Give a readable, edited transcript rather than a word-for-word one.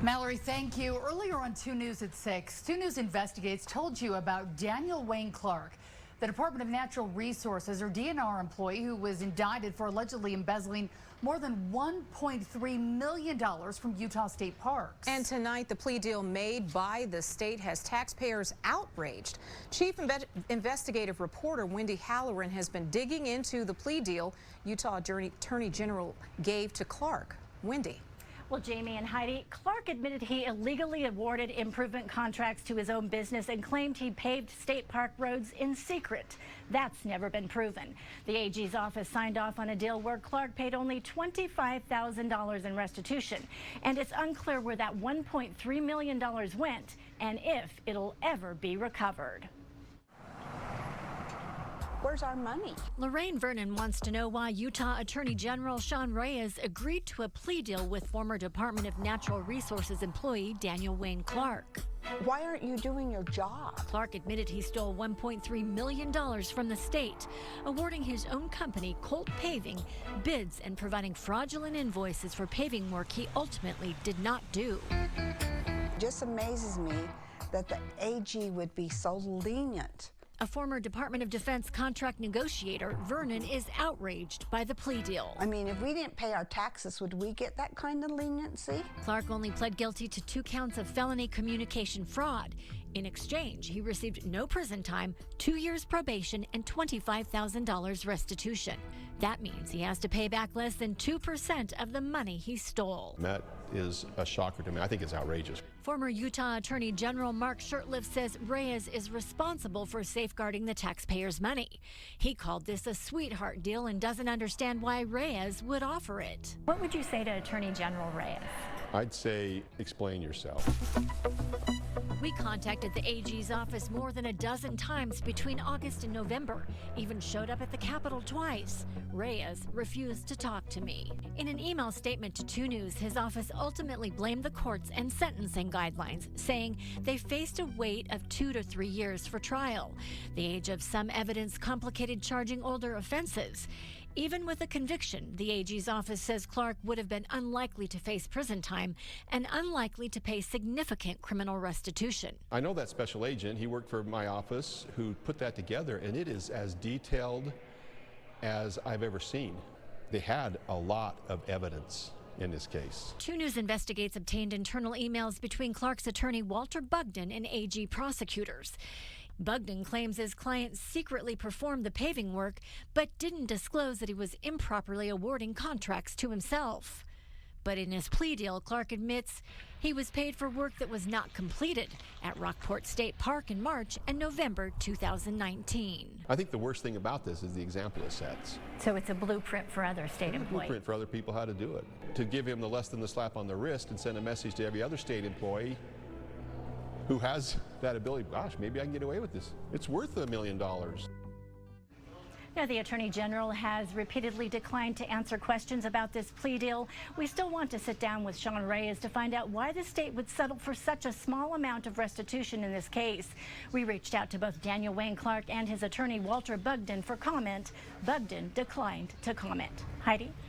Mallory, thank you. Earlier on 2 News at 6, 2 News Investigates told you about Daniel Wayne Clark, the Department of Natural Resources, or DNR employee who was indicted for allegedly embezzling more than $1.3 million from Utah State Parks. And tonight, the plea deal made by the state has taxpayers outraged. Chief Investigative Reporter Wendy Halloran has been digging into the plea deal Utah Attorney General gave to Clark. Wendy. Well, Jamie and Heidi, Clark admitted he illegally awarded improvement contracts to his own business and claimed he paved state park roads in secret. That's never been proven. The AG's office signed off on a deal where Clark paid only $25,000 in restitution. And it's unclear where that $1.3 million went and if it'll ever be recovered. Where's our money? Lorraine Vernon wants to know why Utah Attorney General Sean Reyes agreed to a plea deal with former Department of Natural Resources employee Daniel Wayne Clark. Why aren't you doing your job? Clark admitted he stole $1.3 million from the state, awarding his own company, Colt Paving, bids and providing fraudulent invoices for paving work he ultimately did not do. It just amazes me that the AG would be so lenient. A former Department of Defense contract negotiator, Vernon, is outraged by the plea deal. I mean, if we didn't pay our taxes, would we get that kind of leniency? Clark only pled guilty to 2 counts of felony communication fraud. In exchange, he received no prison time, 2 years probation, and $25,000 restitution. That means he has to pay back less than 2% of the money he stole. That is a shocker to me. I think it's outrageous. Former Utah Attorney General Mark Shurtleff says Reyes is responsible for safeguarding the taxpayers' money. He called this a sweetheart deal and doesn't understand why Reyes would offer it. What would you say to Attorney General Reyes? I'd say explain yourself. We contacted the AG's office more than a dozen times between August and November, even showed up at the Capitol twice. Reyes refused to talk to me. In an email statement to 2 News, his office ultimately blamed the courts and sentencing guidelines, saying they faced a wait of 2 to 3 years for trial. The age of some evidence complicated charging older offenses. Even with a conviction, the AG's office says Clark would have been unlikely to face prison time and unlikely to pay significant criminal restitution. I know that special agent. He worked for my office who put that together, and it is as detailed as I've ever seen. They had a lot of evidence in this case. 2 News Investigates obtained internal emails between Clark's attorney Walter Bugden and AG prosecutors. Bugden claims his client secretly performed the paving work, but didn't disclose that he was improperly awarding contracts to himself. But in his plea deal, Clark admits he was paid for work that was not completed at Rockport State Park in March and November 2019. I think the worst thing about this is the example it sets. So it's a blueprint for other state employees. Blueprint for other people how to do it. To give him the less than the slap on the wrist and send a message to every other state employee who has that ability. Gosh, maybe I can get away with this. It's worth $1 million. Now, the Attorney General has repeatedly declined to answer questions about this plea deal. We still want to sit down with Sean Reyes to find out why the state would settle for such a small amount of restitution in this case. We reached out to both Daniel Wayne Clark and his attorney Walter Bugden for comment. Bugden declined to comment. Heidi?